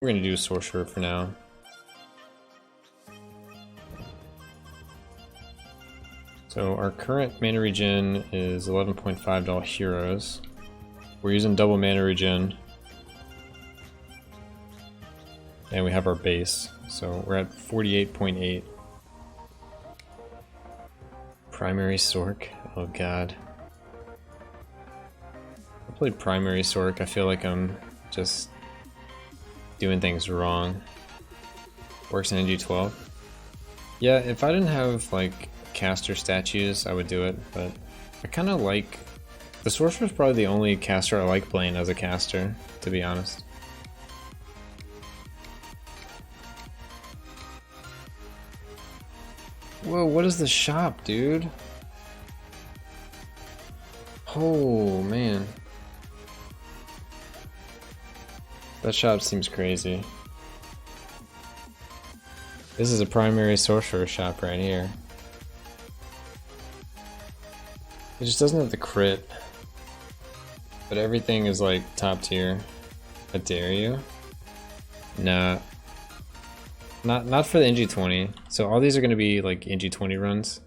We're gonna do Sorcerer for now. So our current mana regen is $11.5 heroes. We're using double mana regen. And we have our base. So we're at 48.8. Primary Sorc. Oh god. I played Primary Sorc. I feel like I'm just doing things wrong. Works in NG+20. Yeah, if I didn't have like caster statues, I would do it, but I kind of like... The Sorcerer is probably the only caster I like playing as a caster, to be honest. Whoa, what is the shop, dude? Oh, man. That shop seems crazy. This is a primary sorcerer shop right here. It just doesn't have the crit. But everything is like top tier. I dare you? Nah. Not for the NG+20. So all these are gonna be like NG+20 runs.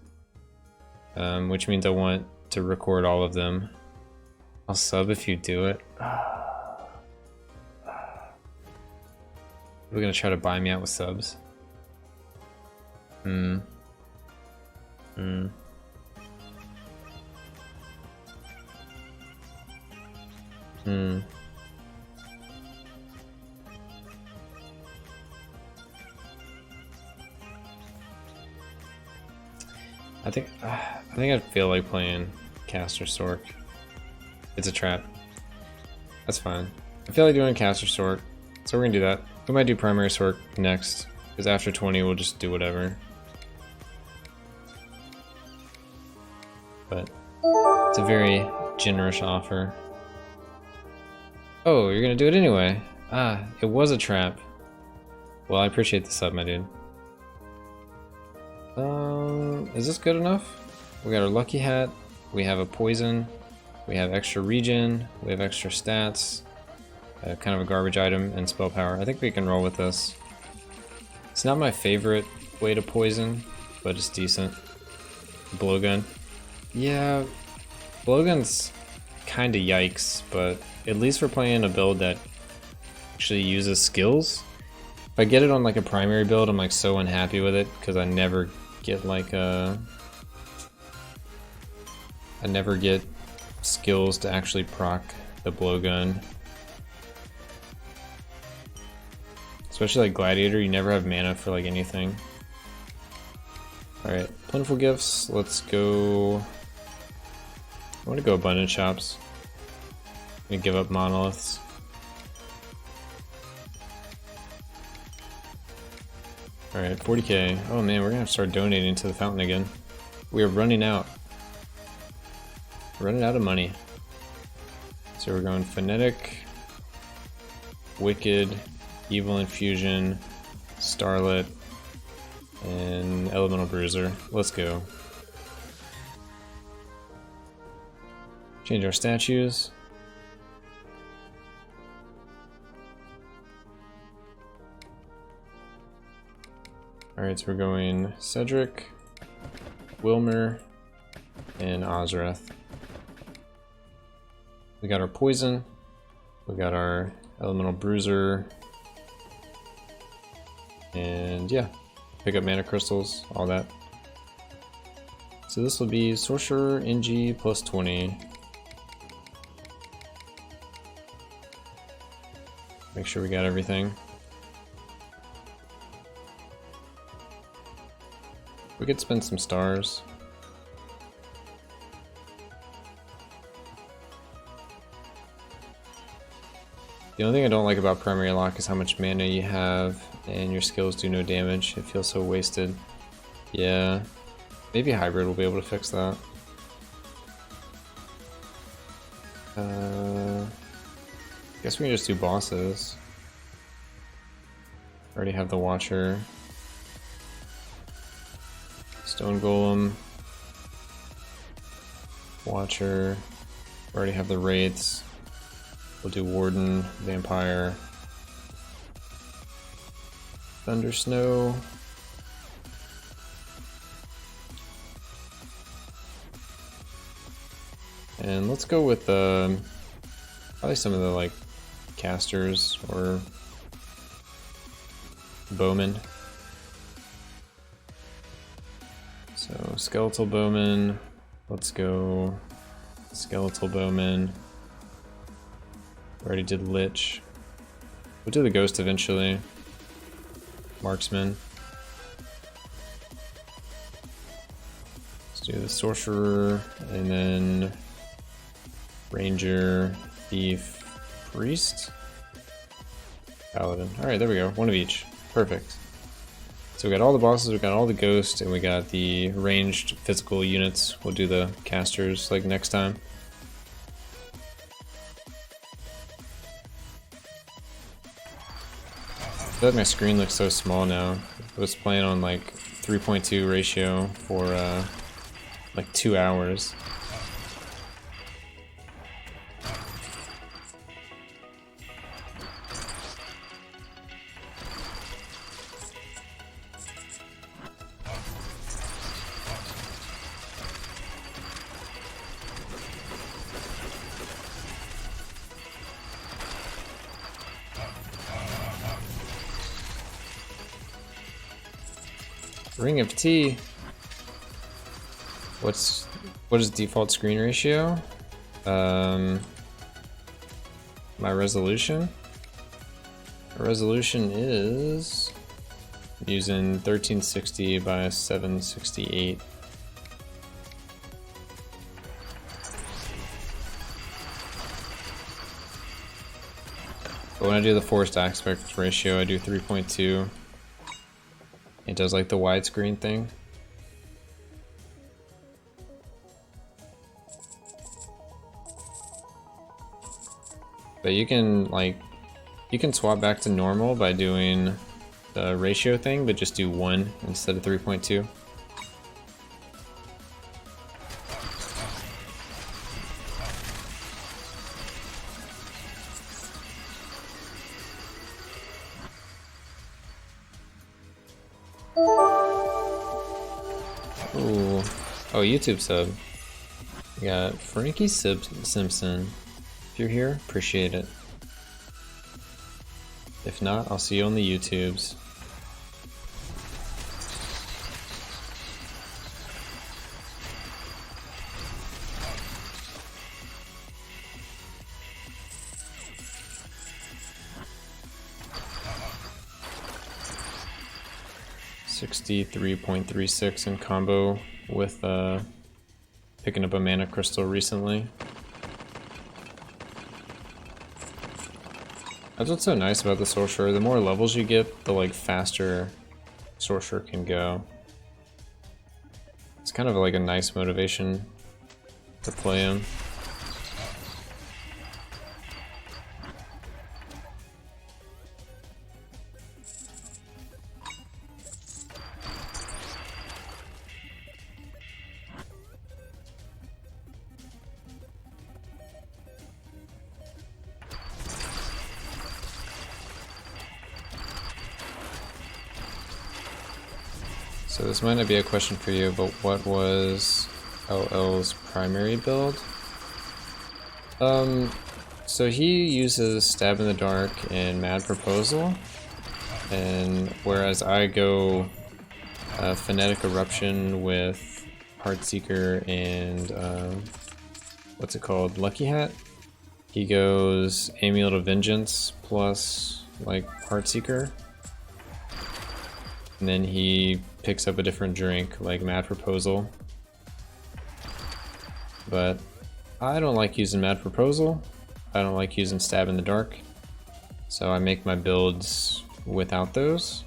Which means I want to record all of them. I'll sub if you do it. We're gonna try to buy me out with subs. I think I feel like playing Caster Sorc. It's a trap. That's fine. I feel like doing Caster Sorc, so we're gonna do that. We might do Primary Sorc next, because after 20 we'll just do whatever. But it's a very generous offer. Oh, you're gonna do it anyway. Ah, it was a trap. Well, I appreciate the sub, my dude. Is this good enough? We got our lucky hat, we have a poison, we have extra regen, we have extra stats, kind of a garbage item, and spell power. I think we can roll with this. It's not my favorite way to poison, but it's decent. Blowgun. Yeah, blowgun's kinda yikes, but at least we're playing a build that actually uses skills. If I get it on like a primary build, I'm like so unhappy with it, because I never get like I never get skills to actually proc the blowgun. Especially like Gladiator, you never have mana for like anything. Alright, Plentiful Gifts, let's go... I want to go Abundant Shops. I'm gonna give up Monoliths. Alright, 40k. Oh man, we're gonna have to start donating to the fountain again. We are running out. Running out of money. So we're going Phonetic, Wicked, Evil Infusion, Starlit, and Elemental Bruiser. Let's go. Change our statues. Alright, so we're going Cedric, Wilmer, and Ozreth. We got our poison, we got our elemental bruiser, and yeah, pick up mana crystals, all that. So this will be Sorcerer NG+20. Make sure we got everything. We could spend some stars. The only thing I don't like about Primary Lock is how much mana you have and your skills do no damage. It feels so wasted. Yeah, maybe Hybrid will be able to fix that. Guess we can just do bosses. Already have the Watcher. Stone Golem. Watcher. Already have the Wraiths. We'll do Warden, Vampire. Thunder Snow. And let's go with probably some of the like casters or bowmen. So skeletal bowman. Let's go skeletal bowman. We already did lich. We'll do the ghost eventually. Marksman. Let's do the sorcerer and then ranger, thief, priest, paladin. Alright, there we go. One of each. Perfect. So we got all the bosses, we got all the ghosts, and we got the ranged physical units. We'll do the casters like next time. I feel like my screen looks so small now. I was playing on like 3.2 ratio for like 2 hours. Ring of Tea. What is default screen ratio? My resolution. My resolution is using 1360 by 768. But when I do the forced aspect ratio, I do 3.2. It does like the widescreen thing. But you can swap back to normal by doing the ratio thing, but just do 1 instead of 3.2. Ooh. Oh, YouTube sub. We got Frankie Simpson. If you're here, appreciate it. If not, I'll see you on the YouTubes. $63.36 in combo with picking up a mana crystal recently. That's what's so nice about the Sorcerer. The more levels you get, the like faster Sorcerer can go. It's kind of like a nice motivation to play him. So this might not be a question for you, but what was LL's primary build? So he uses Stab in the Dark and Mad Proposal, and whereas I go Phonetic Eruption with Heartseeker and what's it called, Lucky Hat, he goes Amulet of Vengeance plus like Heartseeker. And then he picks up a different drink, like Mad Proposal. But I don't like using Mad Proposal. I don't like using Stab in the Dark. So I make my builds without those.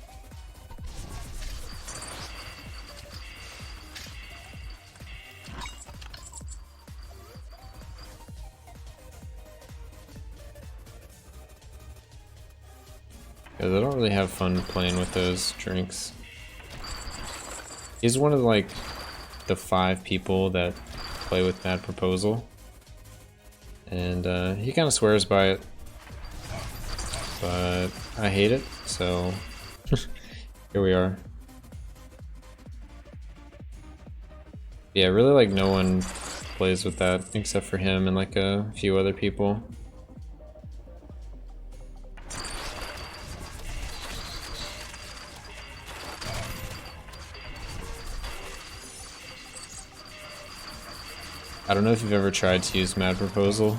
Because I don't really have fun playing with those drinks. He's one of like the 5 people that play with Mad Proposal. And he kind of swears by it. But I hate it, so Here we are. Yeah, really like no one plays with that except for him and like a few other people. I don't know if you've ever tried to use Mad Proposal,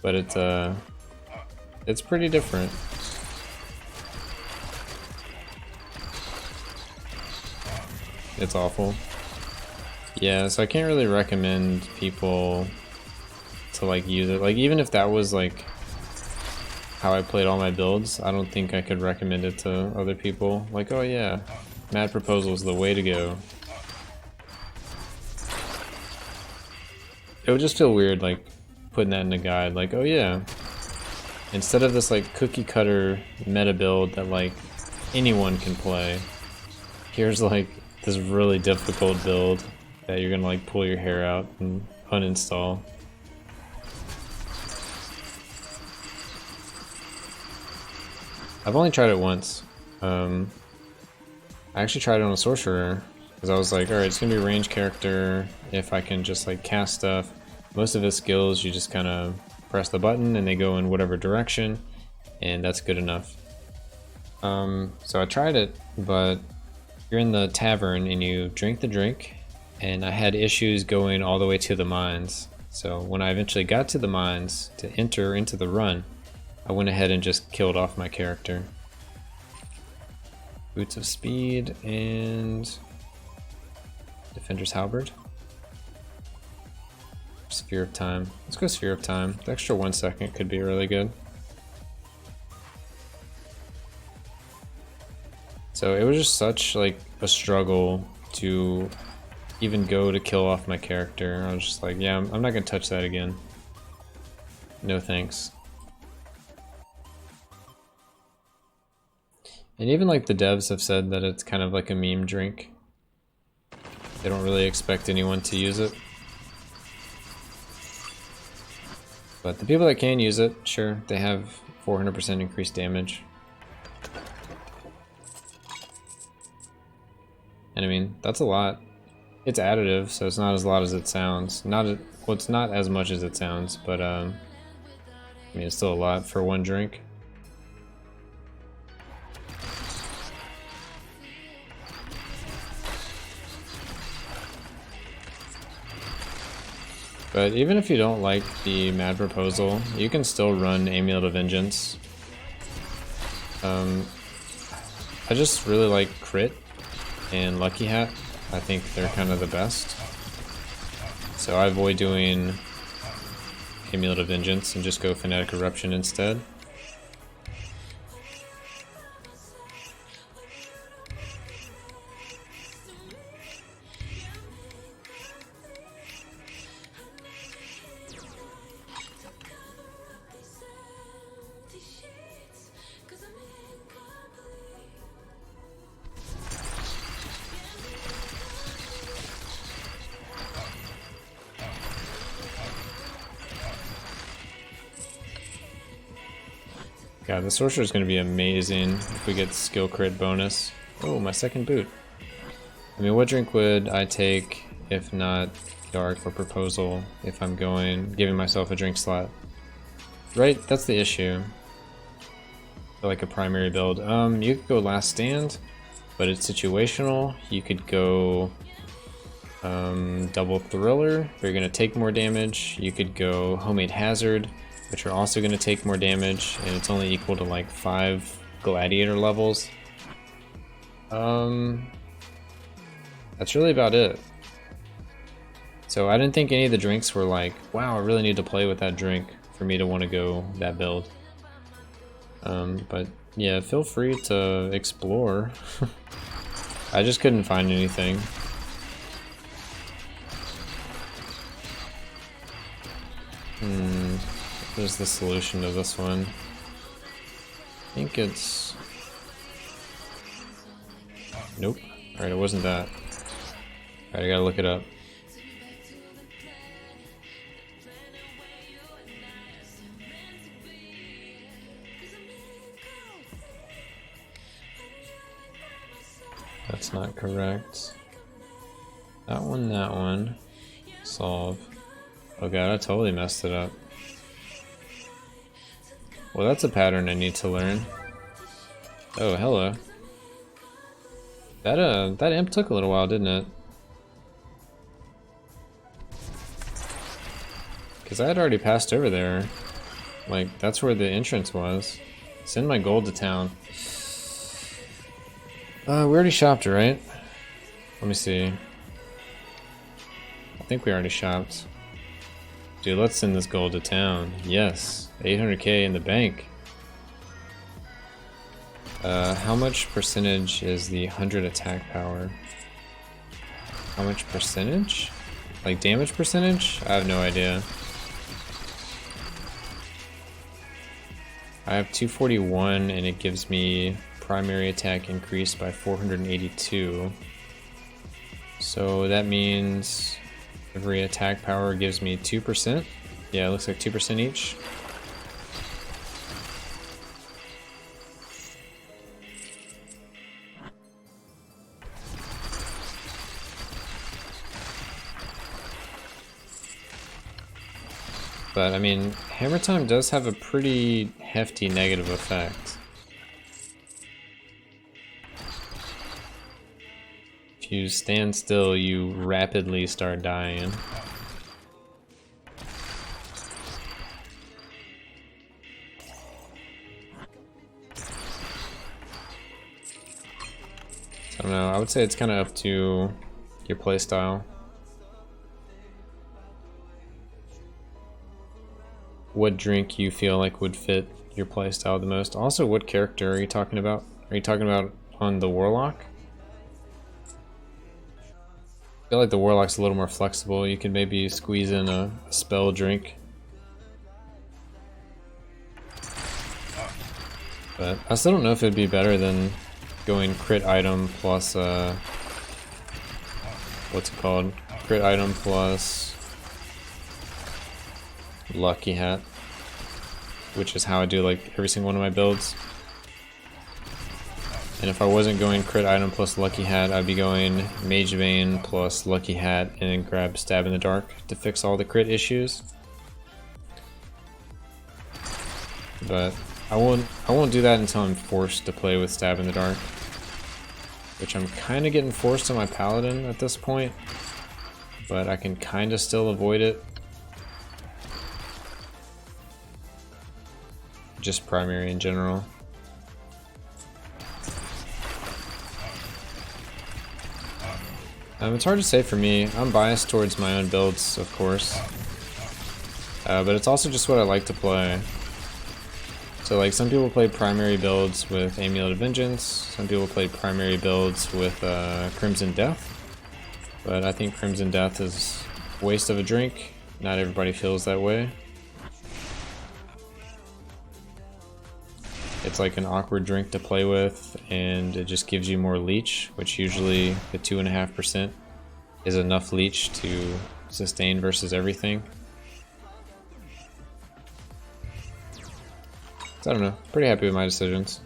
but it's pretty different. It's awful. Yeah, so I can't really recommend people to like use it. Like even if that was like how I played all my builds, I don't think I could recommend it to other people. Like, oh yeah, Mad Proposal is the way to go. It would just feel weird like putting that in a guide, like, oh yeah, instead of this like cookie cutter meta build that like anyone can play, here's like this really difficult build that you're gonna like pull your hair out and uninstall. I've only tried it once. I actually tried it on a Sorcerer because I was like, alright, it's gonna be a range character. If I can just like cast stuff, most of his skills you just kind of press the button and they go in whatever direction, and that's good enough. So I tried it, but you're in the tavern and you drink the drink, and I had issues going all the way to the mines. So when I eventually got to the mines to enter into the run, I went ahead and just killed off my character. Boots of Speed and Defender's Halberd. Sphere of Time. Let's go Sphere of Time. The extra 1 second could be really good. So it was just such like a struggle to even go to kill off my character. I was just like, yeah, I'm not gonna touch that again. No thanks. And even like the devs have said that it's kind of like a meme drink. They don't really expect anyone to use it. But the people that can use it, sure, they have 400% increased damage. And I mean, that's a lot. It's additive, so it's not as a lot as it sounds. Well, it's not as much as it sounds, but I mean, it's still a lot for one drink. But even if you don't like the Mad Proposal, you can still run Amulet of Vengeance. I just really like Crit and Lucky Hat. I think they're kind of the best. So I avoid doing Amulet of Vengeance and just go Fanatic Eruption instead. God, the Sorcerer is going to be amazing if we get skill crit bonus. Oh, my second boot. I mean, what drink would I take if not Dark or Proposal if I'm giving myself a drink slot? Right, that's the issue. For like a primary build. You could go Last Stand, but it's situational. You could go Double Thriller, but you're going to take more damage. You could go Homemade Hazard, which are also going to take more damage, and it's only equal to like 5 gladiator levels. That's really about it. So I didn't think any of the drinks were like, wow, I really need to play with that drink for me to want to go that build. But yeah, feel free to explore. I just couldn't find anything. What is the solution to this one? I think it's... Nope. Alright, it wasn't that. Alright, I gotta look it up. That's not correct. That one. Solve. Oh god, I totally messed it up. Well, that's a pattern I need to learn. Oh, hello. That imp took a little while, didn't it? Because I had already passed over there. Like, that's where the entrance was. Send my gold to town. We already shopped, right? Let me see. I think we already shopped. Dude, let's send this gold to town. Yes. 800k in the bank. How much percentage is the 100 attack power? How much percentage? Like damage percentage? I have no idea. I have 241 and it gives me primary attack increased by 482. So that means every attack power gives me 2%. Yeah, it looks like 2% each. But I mean, hammer time does have a pretty hefty negative effect. If you stand still, you rapidly start dying. I don't know, I would say it's kind of up to your playstyle. What drink you feel like would fit your playstyle the most. Also, what character are you talking about? Are you talking about on the Warlock? I feel like the Warlock's a little more flexible. You can maybe squeeze in a spell drink. But I still don't know if it'd be better than going crit item plus, what's it called? Crit item plus Lucky Hat, which is how I do like every single one of my builds. And if I wasn't going crit item plus Lucky Hat, I'd be going Mage Vein plus Lucky Hat and then grab Stab in the Dark to fix all the crit issues. But I won't do that until I'm forced to play with Stab in the Dark, which I'm kind of getting forced on my Paladin at this point, but I can kind of still avoid it. Just primary in general. It's hard to say for me. I'm biased towards my own builds, of course. But it's also just what I like to play. So like some people play primary builds with Amulet of Vengeance, some people play primary builds with Crimson Death. But I think Crimson Death is a waste of a drink. Not everybody feels that way. It's like an awkward drink to play with, and it just gives you more leech, which usually the 2.5% is enough leech to sustain versus everything. So I don't know, pretty happy with my decisions.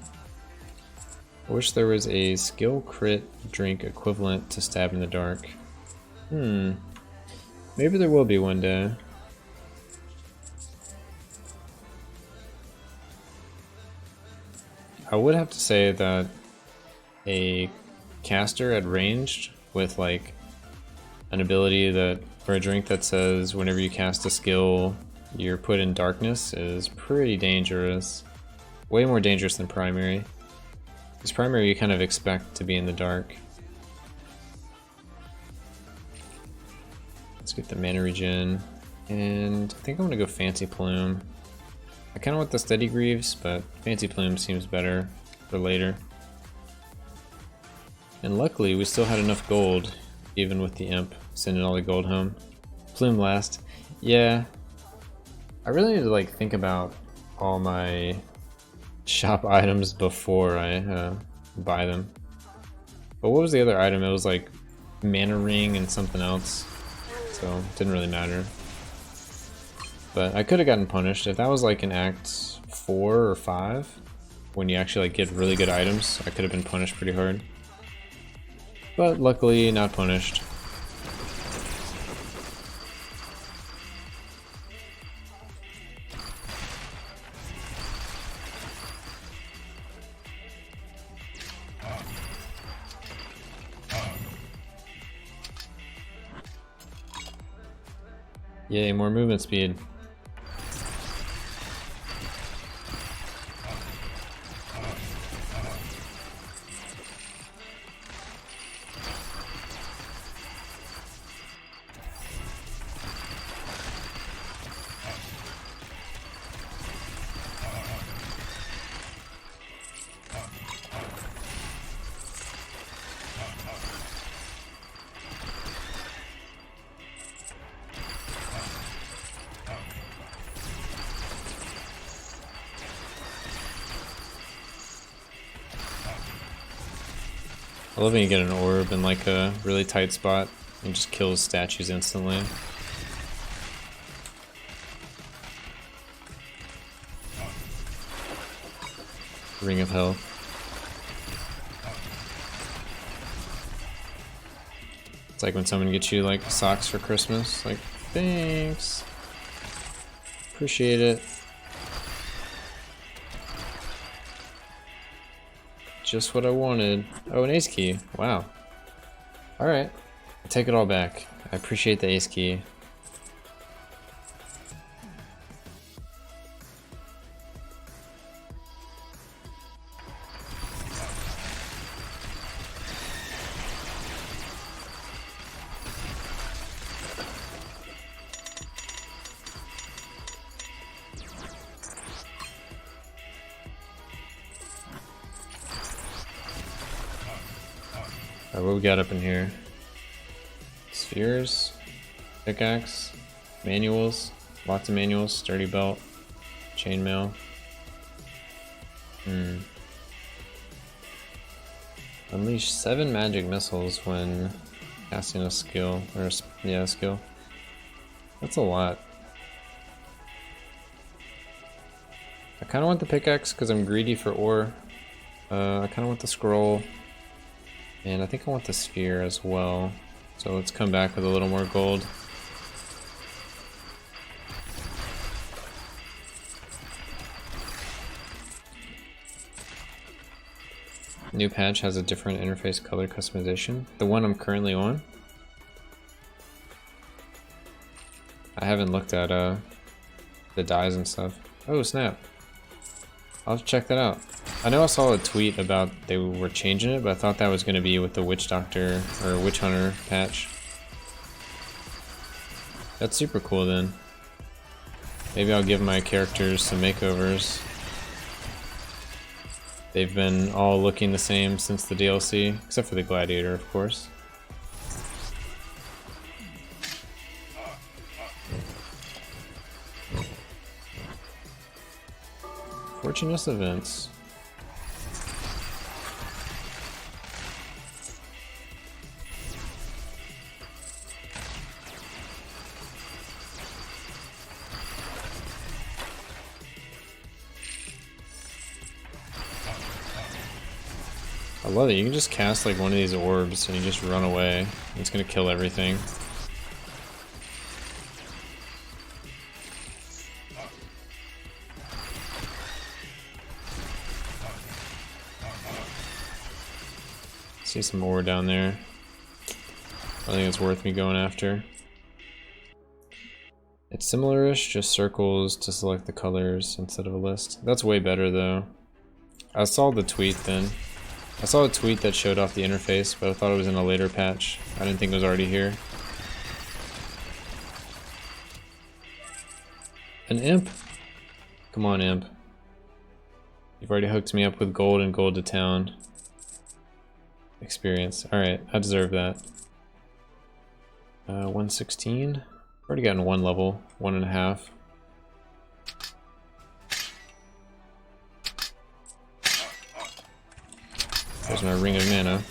I wish there was a skill crit drink equivalent to Stab in the Dark. Maybe there will be one day. I would have to say that a caster at ranged with like an ability that, or a drink that says whenever you cast a skill you're put in darkness is pretty dangerous. Way more dangerous than primary. Because primary you kind of expect to be in the dark. Let's get the mana regen, and I think I'm gonna go Fancy Plume. I kind of want the Steady Greaves, but Fancy Plume seems better for later. And luckily, we still had enough gold, even with the Imp sending all the gold home. Plume last. Yeah. I really need to like think about all my shop items before I buy them. But what was the other item? It was like Mana Ring and something else. So, it didn't really matter. But I could have gotten punished. If that was like in Act 4 or 5, when you actually like get really good items, I could have been punished pretty hard. but luckily not punished. Yay, more movement speed. I love when you get an orb in like a really tight spot and just kills statues instantly. Ring of Health. It's like when someone gets you like socks for Christmas, like, thanks. Appreciate it. Just what I wanted. Oh, an ace key. Wow. Alright. I take it all back. I appreciate the ace key. Alright, what we got up in here? Spheres, pickaxe, manuals, lots of manuals, sturdy belt, chainmail. Unleash 7 magic missiles when casting a skill, or yeah, a skill. That's a lot. I kind of want the pickaxe because I'm greedy for ore. I kind of want the scroll. And I think I want the sphere as well. So let's come back with a little more gold. New patch has a different interface color customization. The one I'm currently on. I haven't looked at the dyes and stuff. Oh snap. I'll have to check that out. I know I saw a tweet about they were changing it, but I thought that was going to be with the Witch Doctor or Witch Hunter patch. That's super cool then. Maybe I'll give my characters some makeovers. They've been all looking the same since the DLC, except for the Gladiator, of course. Fortunate events. I love it. You can just cast like one of these orbs and you just run away. It's gonna kill everything. See some ore down there. I think it's worth me going after. It's similar-ish, just circles to select the colors instead of a list. That's way better though. I saw the tweet then. I saw a tweet that showed off the interface, but I thought it was in a later patch. I didn't think it was already here. An imp? Come on, imp. You've already hooked me up with gold and gold to town. Experience. Alright, I deserve that. 116. Already gotten one level, 1.5. There's my ring of mana.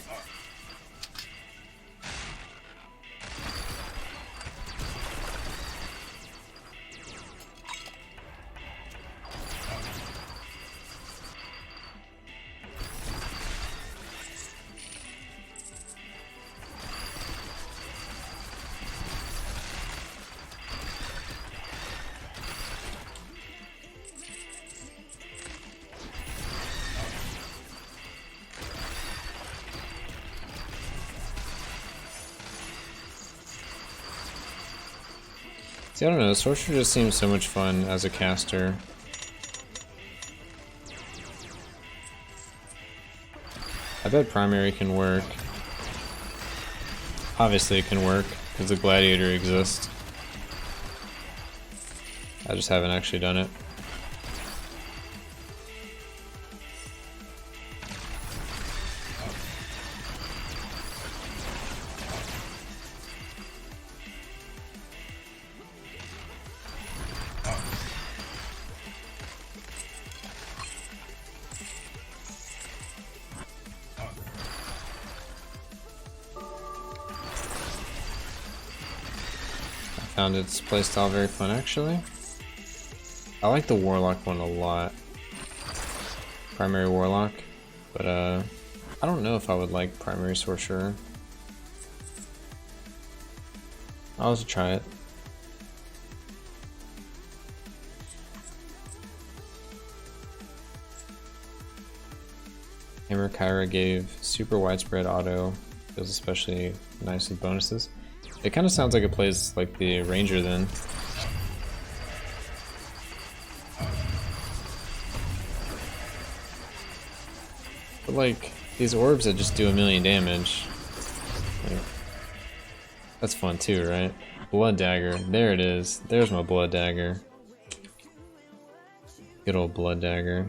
See, I don't know, Sorcerer just seems so much fun as a caster. I bet Primary can work. Obviously it can work, because the Gladiator exists. I just haven't actually done it. Found its playstyle very fun, actually. I like the Warlock one a lot. Primary Warlock. But, I don't know if I would like Primary Sorcerer. I'll also try it. Hammer Kyra gave super widespread auto. Feels especially nice with bonuses. It kind of sounds like it plays like the Ranger then. But like, these orbs that just do 1,000,000 damage. Like, that's fun too, right? Blood Dagger, there it is. There's my Blood Dagger. Good old Blood Dagger.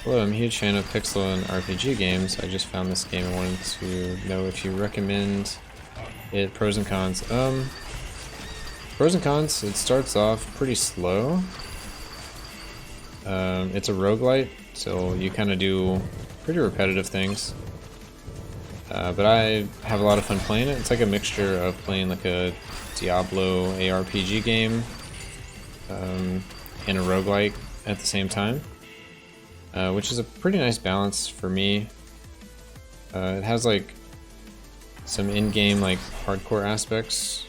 Hello, I'm a huge fan of pixel and RPG games. I just found this game and wanted to know if you recommend it. Pros and cons. Pros and cons, it starts off pretty slow. It's a roguelite, so you kind of do pretty repetitive things. But I have a lot of fun playing it. It's like a mixture of playing like a Diablo ARPG game and a roguelike at the same time. Which is a pretty nice balance for me. It has like some in-game like hardcore aspects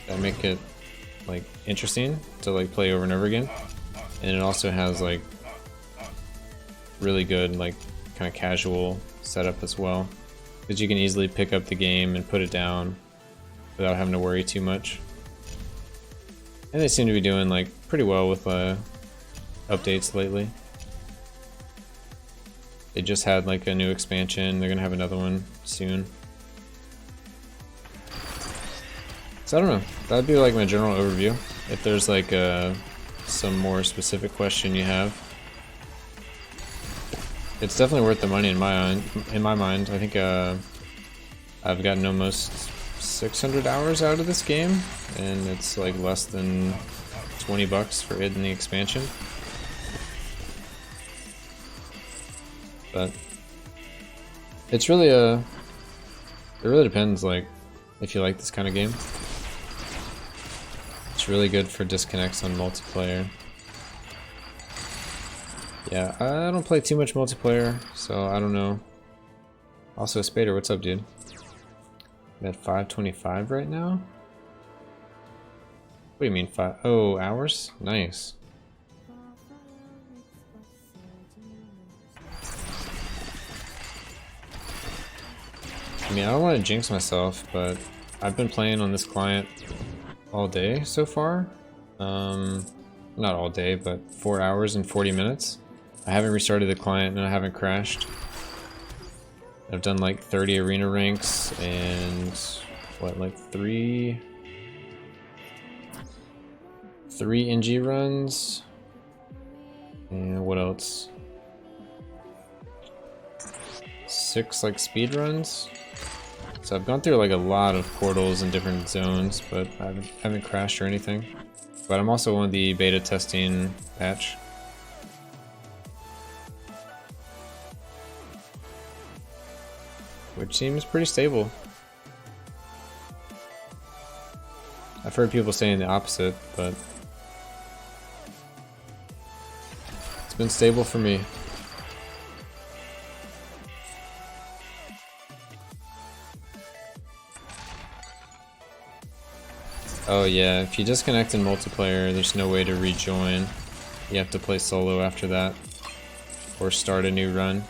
that make it like interesting to like play over and over again, and it also has like really good like kind of casual setup as well, because you can easily pick up the game and put it down without having to worry too much. And they seem to be doing like pretty well with updates lately. They just had like a new expansion, they're gonna have another one soon. So I don't know, that'd be like my general overview. If there's like some more specific question you have, it's definitely worth the money in my mind. I think I've gotten almost 600 hours out of this game, and it's like less than $20 for it in the expansion. But it's really it really depends, like, if you like this kind of game. It's really good for disconnects on multiplayer. Yeah, I don't play too much multiplayer, so I don't know. Also, Spader, what's up, dude? I'm at 525 right now? What do you mean 5? Oh, hours? Nice. I mean, I don't want to jinx myself, but I've been playing on this client all day so far. Not all day, but 4 hours and 40 minutes. I haven't restarted the client and I haven't crashed. I've done like 30 arena ranks and what, like three NG runs, and what else? 6 like speed runs. So I've gone through like a lot of portals and different zones, but I haven't crashed or anything. But I'm also on the beta testing patch. Which seems pretty stable. I've heard people saying the opposite, but it's been stable for me. Oh yeah, if you disconnect in multiplayer, there's no way to rejoin. You have to play solo after that, or start a new run.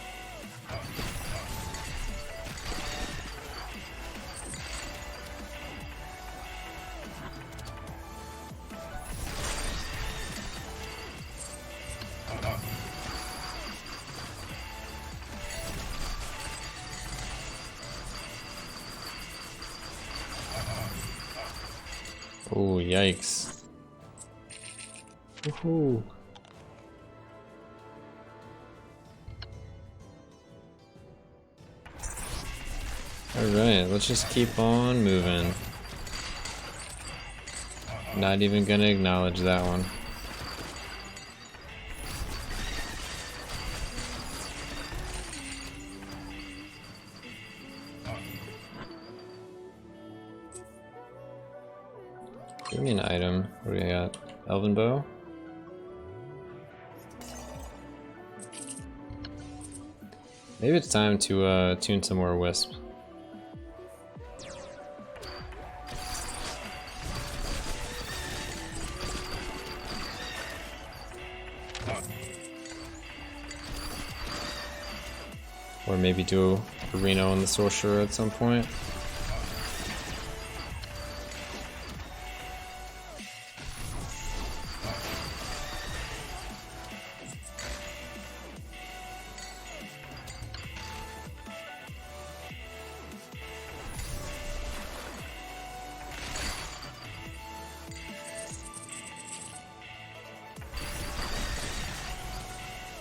Oh, yikes. Woohoo. Alright, let's just keep on moving. Not even gonna acknowledge that one. Give me an item. What do we got? Elven bow? Maybe it's time to tune some more wisp. Or maybe do a Reno on the Sorcerer at some point.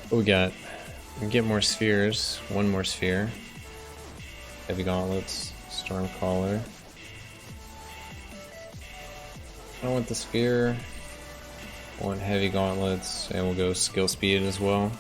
What we got? We can get more spheres. One more sphere. Heavy gauntlets. Storm caller. I want the sphere. I want heavy gauntlets, and we'll go skill speed as well.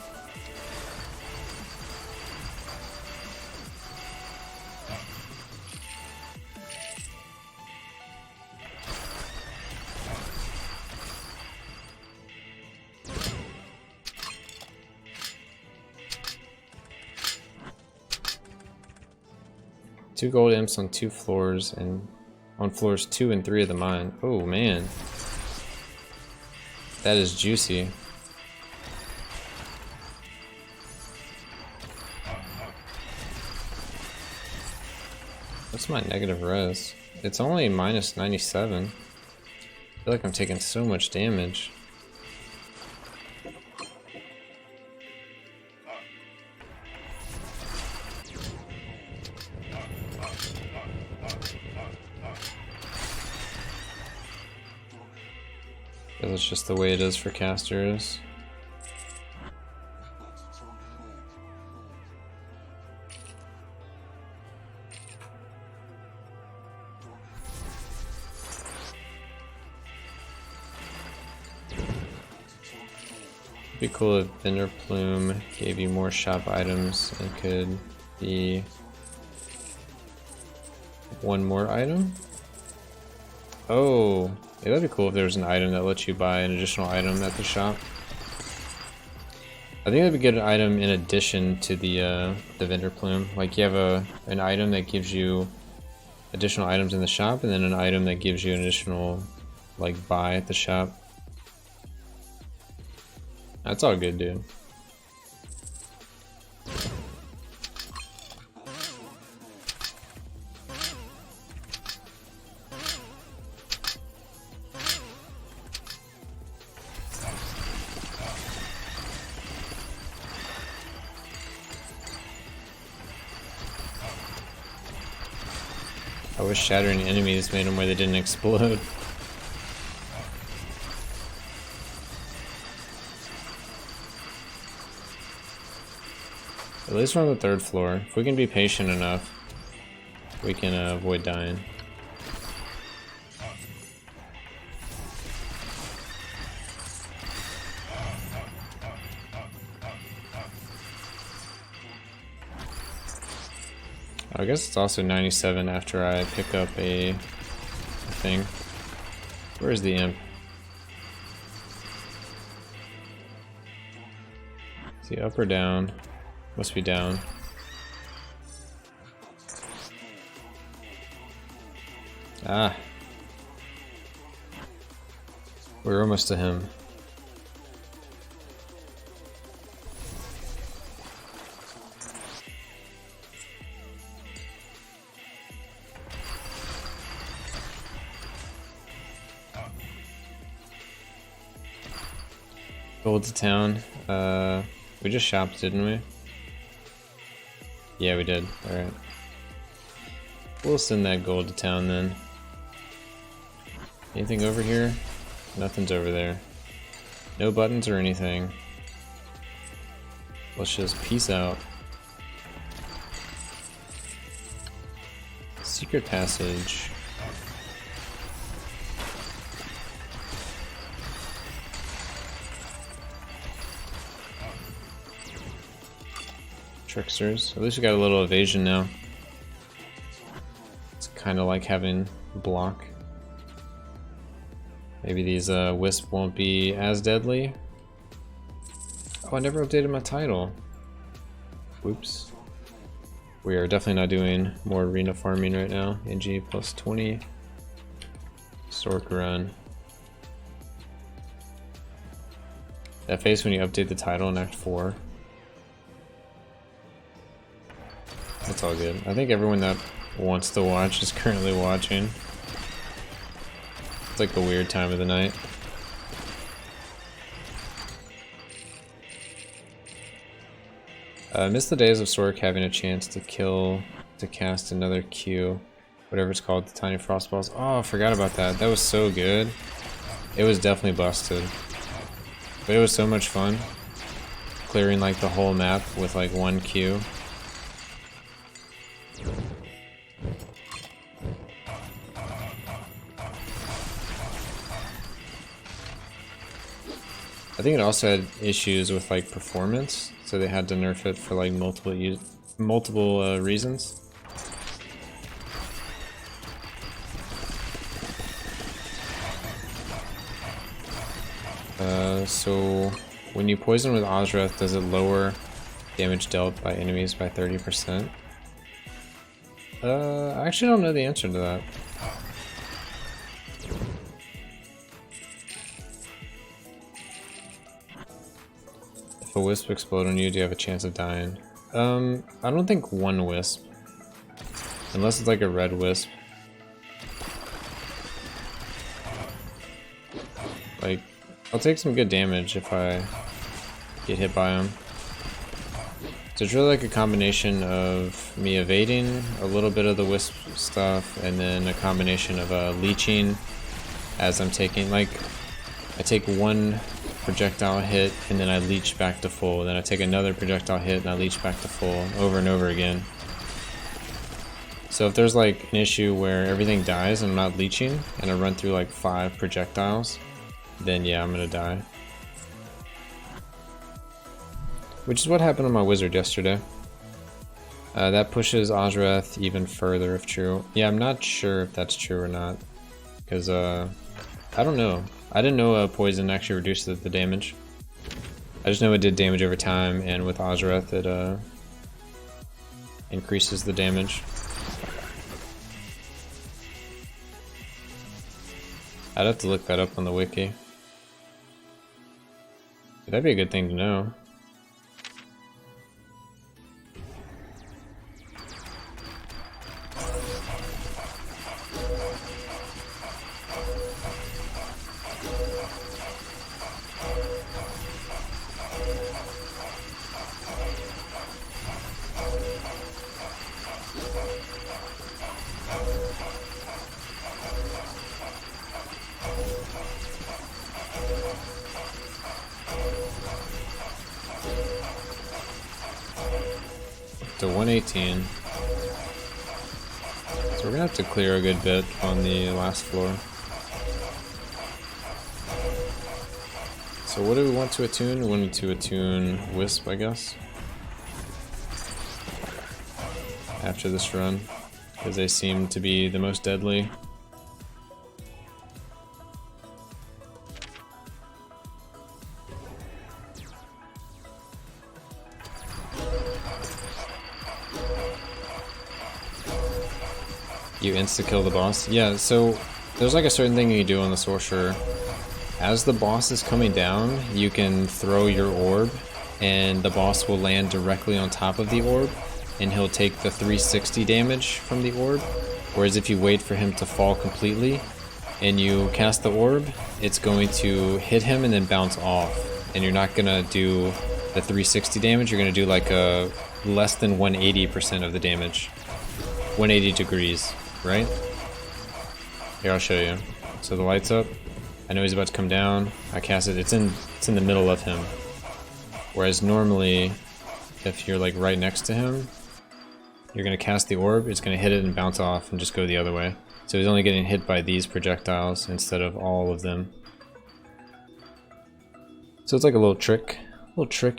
Two gold imps on 2 floors and on floors 2 and 3 of the mine. Oh man. That is juicy. What's my negative res? It's only minus 97. I feel like I'm taking so much damage. That's just the way it is for casters. It'd be cool if Vendor Plume gave you more shop items and could be one more item. Oh, yeah, that'd be cool if there was an item that lets you buy an additional item at the shop. I think that'd be good, an item in addition to the vendor plume. Like you have an item that gives you additional items in the shop, and then an item that gives you an additional like buy at the shop. That's all good, dude. I wish shattering enemies made them where they didn't explode. At least we're on the 3rd floor. If we can be patient enough, we can avoid dying. I guess it's also 97 after I pick up a thing. Where's the imp? Is he up or down? Must be down. Ah. We're almost to him. Gold to town. We just shopped, didn't we? Yeah, we did. Alright. We'll send that gold to town then. Anything over here? Nothing's over there. No buttons or anything. Let's just peace out. Secret passage. Tricksters. At least we got a little evasion now. It's kind of like having block. Maybe these wisp won't be as deadly. Oh, I never updated my title. Whoops. We are definitely not doing more arena farming right now. NG+20. Sorcerer run. That face when you update the title in Act 4. That's all good. I think everyone that wants to watch is currently watching. It's like a weird time of the night. I miss the days of Sork having a chance to cast another Q, whatever it's called, the tiny frostballs. Oh, I forgot about that. That was so good. It was definitely busted, but it was so much fun clearing like the whole map with like one Q. I think it also had issues with like performance, so they had to nerf it for like multiple reasons. So when you poison with Ozreth, does it lower damage dealt by enemies by 30%? I actually don't know the answer to that. If a wisp explodes on you, do you have a chance of dying? I don't think one wisp. Unless it's like a red wisp. Like, I'll take some good damage if I get hit by them. So it's really like a combination of me evading a little bit of the wisp stuff, and then a combination of leeching as I'm taking, like, I take one projectile hit and then I leech back to full, then I take another projectile hit and I leech back to full over and over again. So if there's like an issue where everything dies and I'm not leeching and I run through like 5 projectiles, then yeah, I'm gonna die. Which is what happened on my wizard yesterday. That pushes Ozreth even further if true. Yeah, I'm not sure if that's true or not, because I don't know. I didn't know poison actually reduced the damage. I just know it did damage over time, and with Ozreth it increases the damage. I'd have to look that up on the wiki. That'd be a good thing to know. To 118. So we're gonna have to clear a good bit on the last floor. So what do we want to attune? We wanted to attune Wisp, I guess, after this run, because they seem to be the most deadly. You insta-kill the boss? Yeah, so there's like a certain thing you do on the Sorcerer as the boss is coming down, you can throw your orb, and the boss will land directly on top of the orb, and he'll take the 360 damage from the orb. Whereas if you wait for him to fall completely, and you cast the orb, it's going to hit him and then bounce off. And you're not gonna do the 360 damage, you're gonna do like a less than 180% of the damage. 180 degrees, right? Here, I'll show you. So the light's up. I know he's about to come down. I cast it. It's in the middle of him. Whereas normally, if you're like right next to him, you're gonna cast the orb, it's gonna hit it and bounce off and just go the other way. So he's only getting hit by these projectiles instead of all of them. So it's like a little trick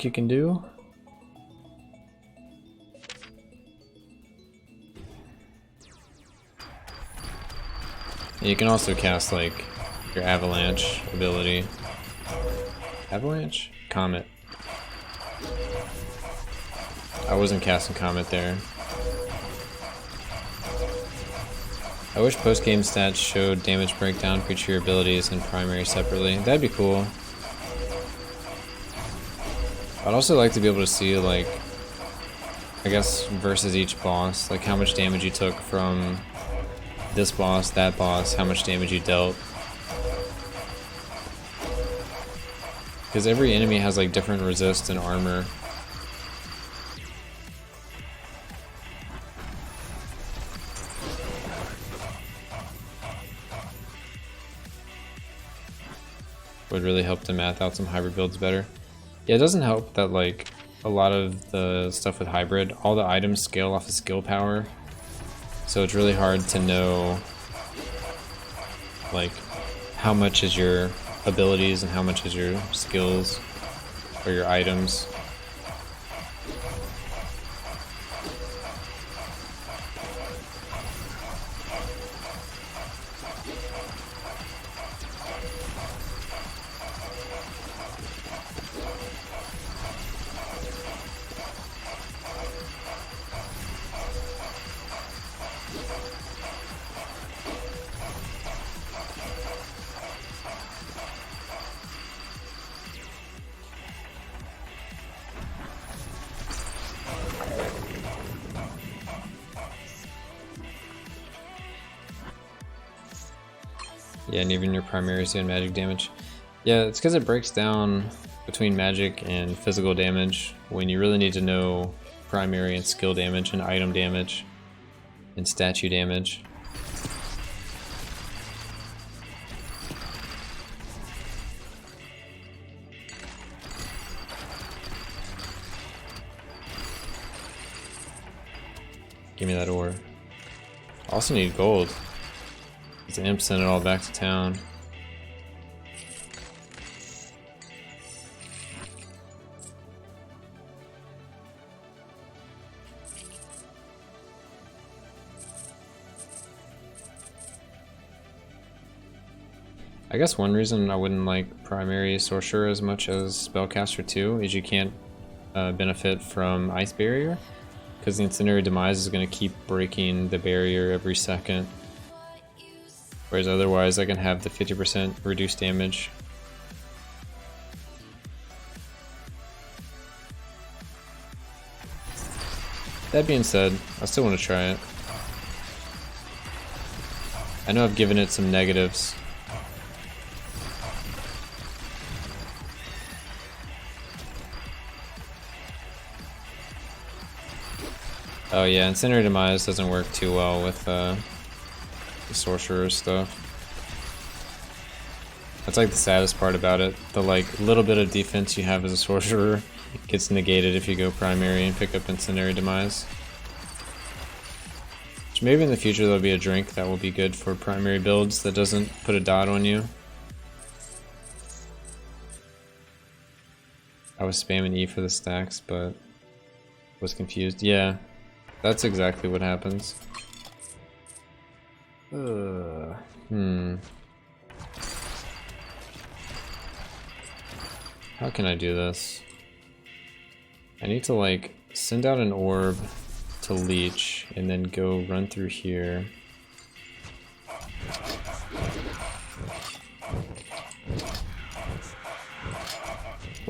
you can do. And you can also cast like your avalanche ability. Avalanche? Comet. I wasn't casting Comet there. I wish post-game stats showed damage breakdown for each of your abilities and primary separately. That'd be cool. I'd also like to be able to see, like, I guess versus each boss, like how much damage you took from this boss, that boss, how much damage you dealt. Because every enemy has like different resist and armor. Would really help to math out some hybrid builds better. Yeah, it doesn't help that like a lot of the stuff with hybrid, all the items scale off of skill power. So it's really hard to know like how much is your abilities and how much is your skills or your items. Yeah, and even your primary is doing magic damage. Yeah, it's because it breaks down between magic and physical damage when you really need to know primary and skill damage and item damage and statue damage. Give me that ore. Also need gold. The imp sent it all back to town. I guess one reason I wouldn't like primary Sorcerer as much as Spellcaster 2 is you can't benefit from Ice Barrier, because the Incendiary Demise is going to keep breaking the barrier every second. Whereas otherwise I can have the 50% reduced damage. That being said, I still want to try it. I know I've given it some negatives. Oh yeah, Incendiary Demise doesn't work too well with the Sorcerer stuff. That's like the saddest part about it. The like little bit of defense you have as a Sorcerer gets negated if you go primary and pick up Incendiary Demise. Which maybe in the future there'll be a drink that will be good for primary builds that doesn't put a dot on you. I was spamming E for the stacks, but was confused. Yeah, that's exactly what happens. How can I do this? I need to like send out an orb to leech and then go run through here.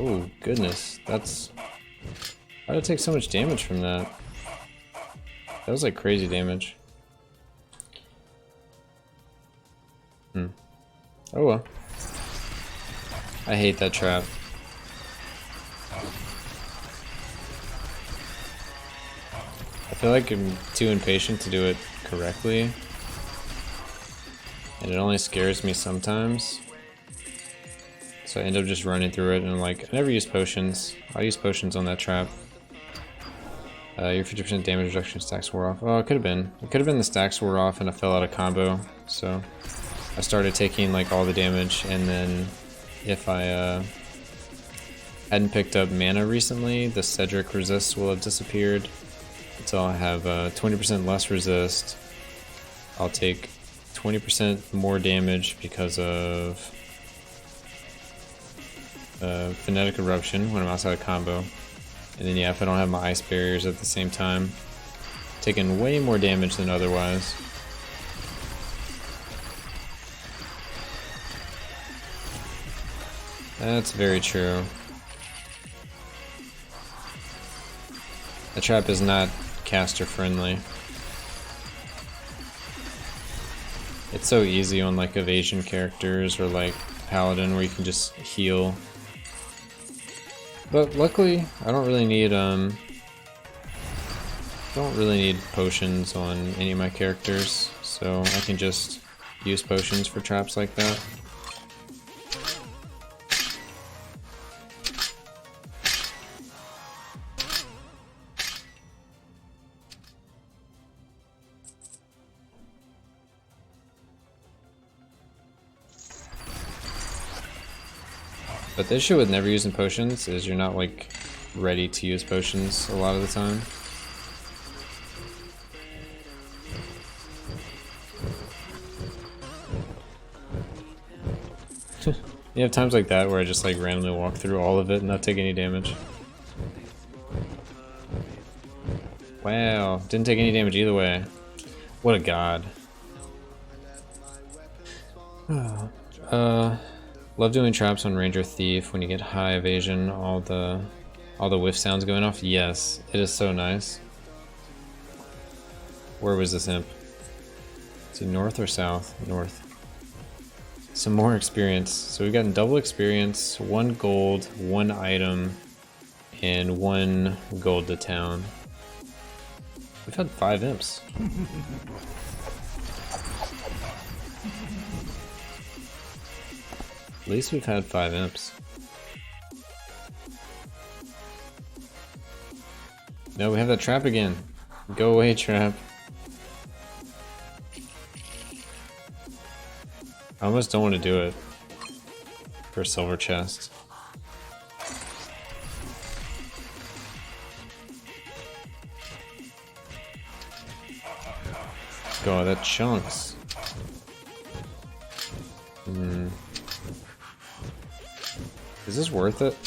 Oh goodness, that's... Why did I take so much damage from that? That was like crazy damage. Oh well. I hate that trap. I feel like I'm too impatient to do it correctly. And it only scares me sometimes. So I end up just running through it and I'm like, I never use potions. I'll use potions on that trap. Your 50% damage reduction stacks wore off. Oh, it could have been. It could have been the stacks wore off and I fell out of combo. So I started taking like all the damage, and then if I hadn't picked up mana recently, the Cedric resist will have disappeared. So I'll have 20% less resist. I'll take 20% more damage because of Phonetic Eruption when I'm outside of combo. And then yeah, if I don't have my ice barriers at the same time, taking way more damage than otherwise. That's very true. The trap is not caster friendly. It's so easy on like evasion characters or like paladin where you can just heal. But luckily, I don't really need potions on any of my characters, so I can just use potions for traps like that. But the issue with never using potions is you're not like ready to use potions a lot of the time. You have times like that where I just like randomly walk through all of it and not take any damage. Wow, didn't take any damage either way. What a god. Love doing traps on Ranger Thief when you get high evasion, all the whiff sounds going off. Yes, it is so nice. Where was this imp? Is he north or south? North. Some more experience. So we've gotten double experience, 1 gold, 1 item, and 1 gold to town. We've had 5 imps. At least we've had 5 imps. No, we have that trap again. Go away, trap. I almost don't want to do it for a silver chest. God, that chunks. Is this worth it?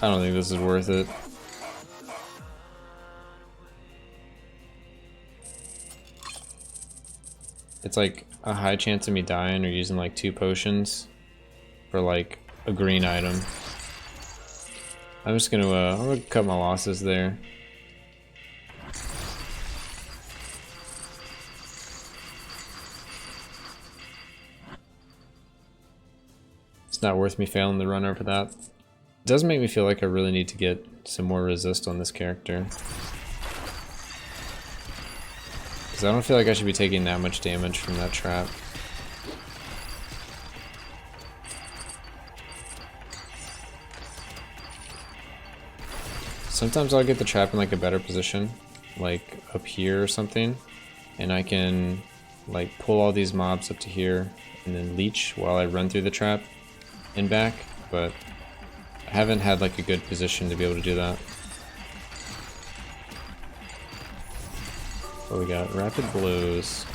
I don't think this is worth it. It's like a high chance of me dying or using like 2 potions for like a green item. I'm just gonna I'm gonna cut my losses there. It's not worth me failing the run over that. It does make me feel like I really need to get some more resist on this character. Because I don't feel like I should be taking that much damage from that trap. Sometimes I'll get the trap in like a better position, like up here or something, and I can like pull all these mobs up to here and then leech while I run through the trap and back, but I haven't had like a good position to be able to do that. What we got? Rapid blows.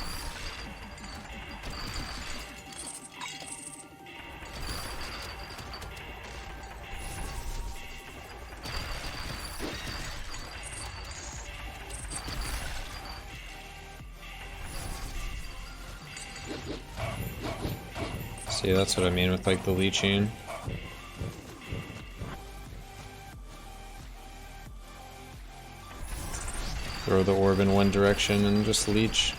See, that's what I mean with like the leeching. Throw the orb in one direction and just leech.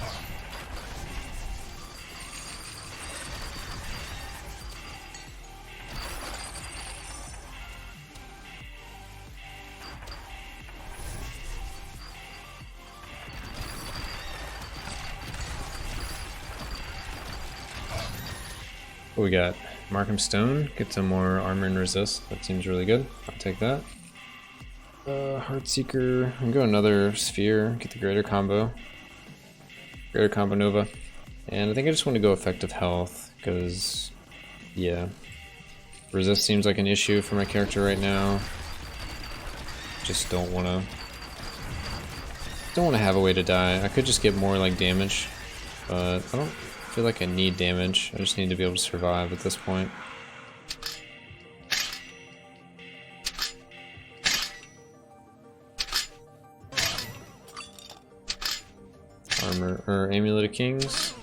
What we got? Markham Stone, get some more armor and resist. That seems really good. I'll take that. Heartseeker, I'm gonna go another sphere, get the greater combo. Greater combo Nova. And I think I just want to go effective health, because, yeah. Resist seems like an issue for my character right now. Just don't want to have a way to die. I could just get more like damage, but I don't feel like I need damage. I just need to be able to survive at this point. Armor or Amulet of Kings.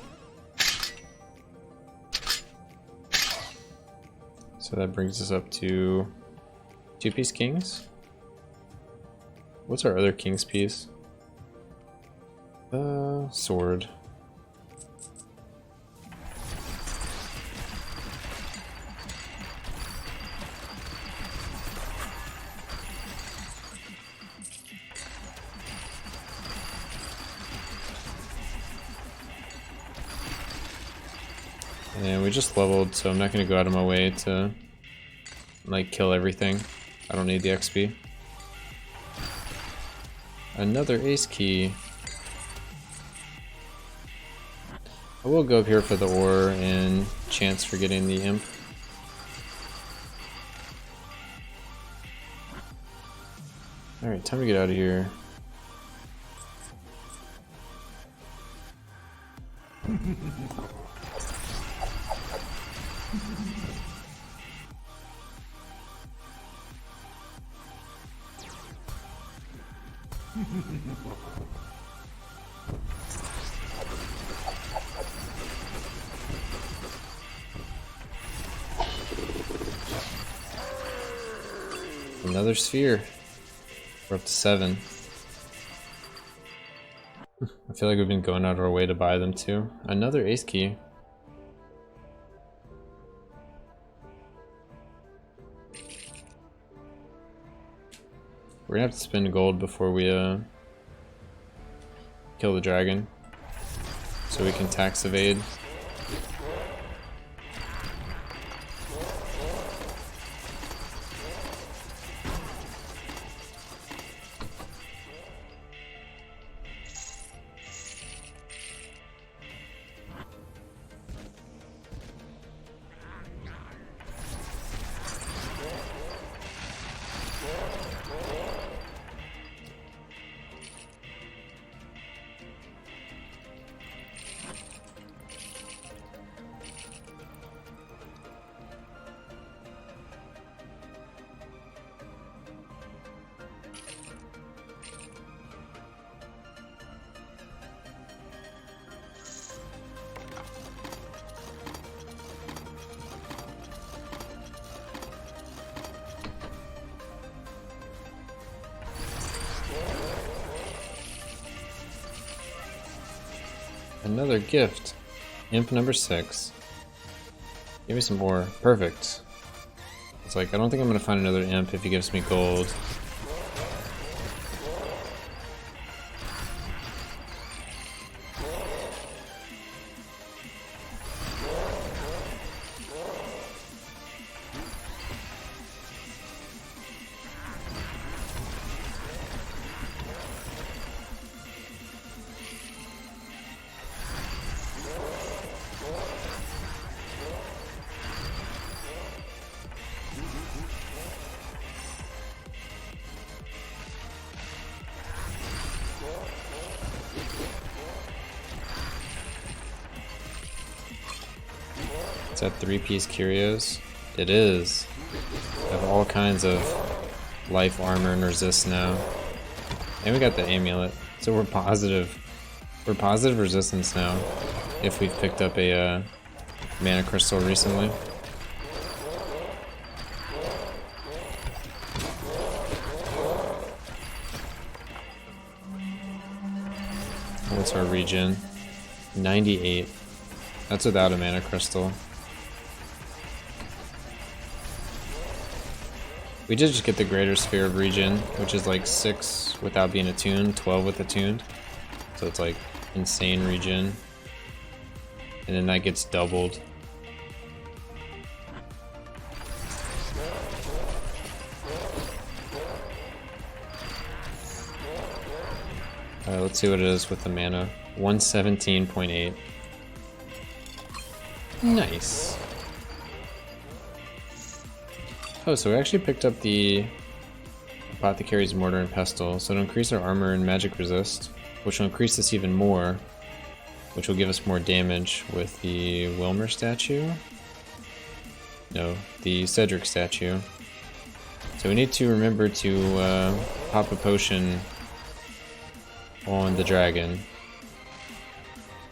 So that brings us up to 2-piece kings. What's our other king's piece? Sword. And we just leveled, so I'm not going to go out of my way to like kill everything. I don't need the XP. Another ace key. I will go up here for the ore and chance for getting the imp. Alright, time to get out of here. Another sphere. We're up to 7. I feel like we've been going out of our way to buy them too. Another ace key. We're gonna have to spend gold before we kill the dragon, so we can tax evade. Another gift. Imp number 6. Give me some more. Perfect. It's like, I don't think I'm gonna find another imp if he gives me gold. Is that 3-piece curios? It is. I have all kinds of life armor and resist now. And we got the amulet. So we're positive. We're positive resistance now. If we've picked up a mana crystal recently. What's our regen? 98. That's without a mana crystal. We did just get the greater sphere of regen, which is like 6 without being attuned, 12 with attuned. So it's like insane regen. And then that gets doubled. Alright, let's see what it is with the mana. 117.8. Nice. Oh, so we actually picked up the Apothecary's Mortar and Pestle, so it'll increase our armor and magic resist, which will increase this even more, which will give us more damage with the Wilmer statue. No, the Cedric statue. So we need to remember to pop a potion on the dragon.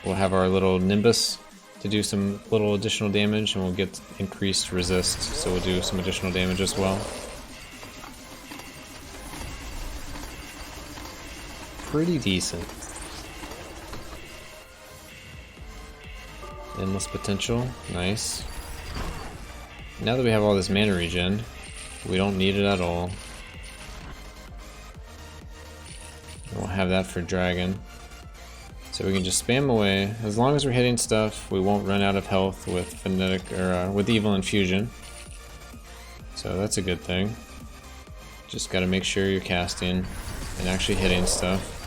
We'll have our little Nimbus to do some little additional damage, and we'll get increased resist, so we'll do some additional damage as well. Pretty decent. Endless potential, nice. Now that we have all this mana regen, we don't need it at all. We'll have that for dragon. So we can just spam away. As long as we're hitting stuff, we won't run out of health with phonetic or with evil infusion. So that's a good thing. Just gotta make sure you're casting and actually hitting stuff.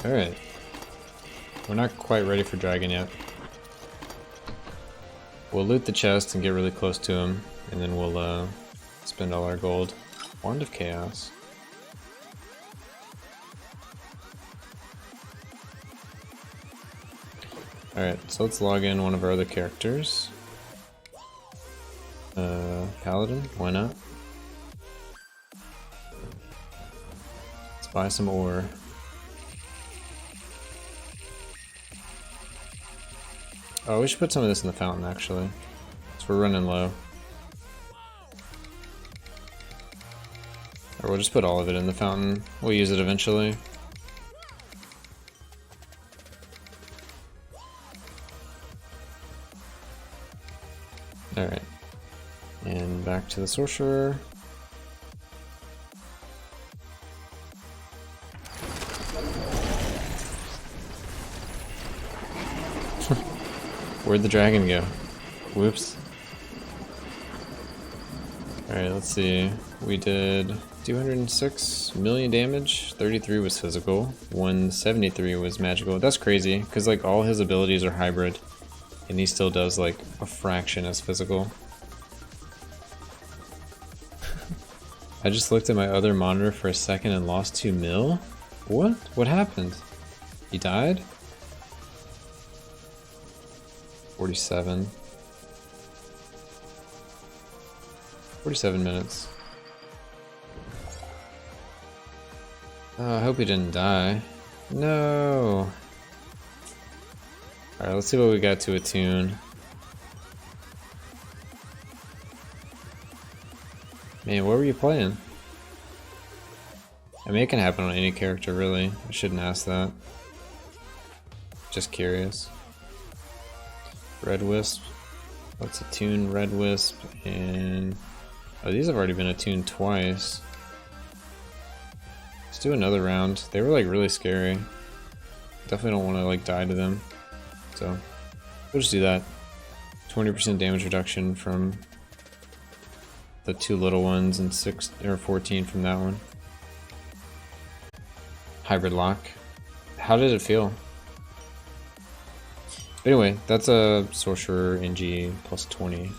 Alright. We're not quite ready for dragon yet. We'll loot the chest and get really close to him, and then we'll spend all our gold. Wand of Chaos. Alright, so let's log in one of our other characters. Paladin, why not? Let's buy some ore. Oh, we should put some of this in the fountain, actually. So we're running low. Or we'll just put all of it in the fountain. We'll use it eventually. Alright. And back to the Sorcerer. Where'd the dragon go? Whoops. Alright, let's see. We did 206 million damage, 33 was physical, 173 was magical. That's crazy, because like all his abilities are hybrid, and he still does like a fraction as physical. I just looked at my other monitor for a second and lost 2 mil? What? What happened? He died? 47. 47 minutes. Oh, I hope he didn't die. No! Alright, let's see what we got to attune. Man, what were you playing? I mean, it can happen on any character, really. I shouldn't ask that. Just curious. Red Wisp. Let's attune Red Wisp and... Oh, these have already been attuned twice. Let's do another round. They were like really scary. Definitely don't want to like die to them. So, we'll just do that. 20% damage reduction from the two little ones and 6 or 14 from that one. Hybrid lock. How did it feel? But anyway, that's a Sorcerer NG+20.